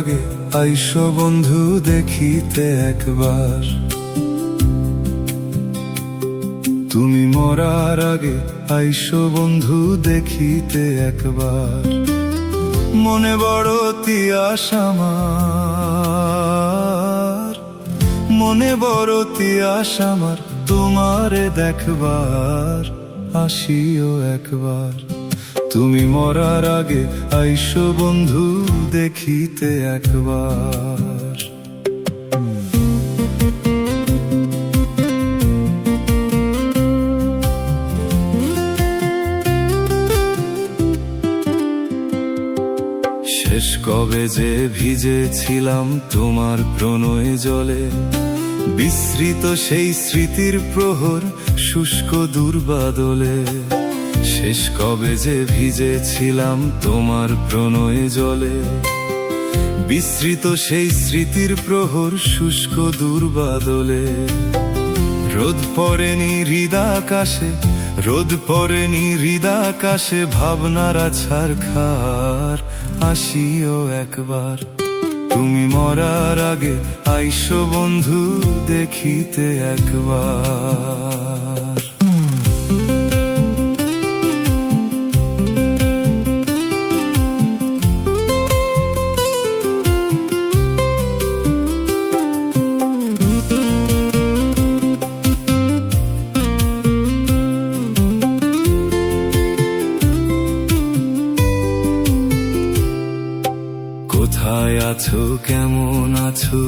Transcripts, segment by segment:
আগে আইসো বন্ধু দেখিতে একবার। তুমি মরার আগে আইসো বন্ধু দেখিতে একবার। মনে বড় তিয়াস আমার, মনে বড় তিয়াস আমার, তোমারে দেখবার আসিও একবার। তুমি মরার আগে আইসো বন্ধু দেখিতে একবার। শেষ কবে যে ভিজেছিলাম তোমার প্রণয় জলে, বিস্মৃত সেই স্মৃতির প্রহর শুষ্ক দুর্বাদলে। শেষ কবে যে ভিজেছিলাম তোমার প্রণয় জলে, বিস্মৃত সেই স্মৃতির প্রহর শুষ্ক দুর্বাদলে। রোদ পড়েনি হৃদাকাশে, রোদ পড়েনি হৃদাকাশে, ভাবনার আছাড় খার আসিও একবার। তুমি মরার আগে আইসো বন্ধু দেখিতে একবার। কোথায় আছো কেমন আছো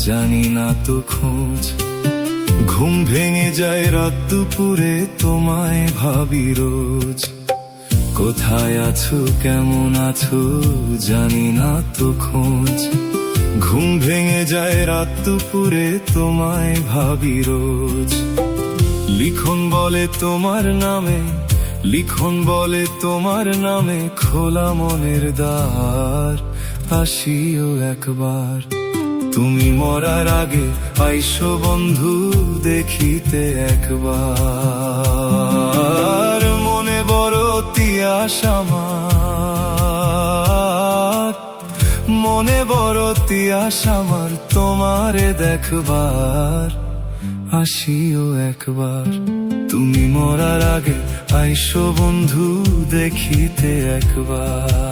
জানি না তো খোঁজ, ঘুম ভেঙে যায় রাত দুপুরে তোমায় ভাবি রোজ। কোথায় আছো কেমন আছো জানি না তো খোঁজ, ঘুম ভেঙে যায় রাত দুপুরে তোমায় ভাবি রোজ। লিখন বলে তোমার নামে, লিখন বলে তোমার নামে, খোলা মনের দ্বার আসিও একবার। তুমি মরার আগে আইসো বন্ধু দেখিতে একবার। মনে বড় তিয়াস আমার, মনে বড় তিয়াস আমার, তোমারে দেখবার আসিও একবার। তুমি মরার আগে আইসো বন্ধু দেখিতে একবার।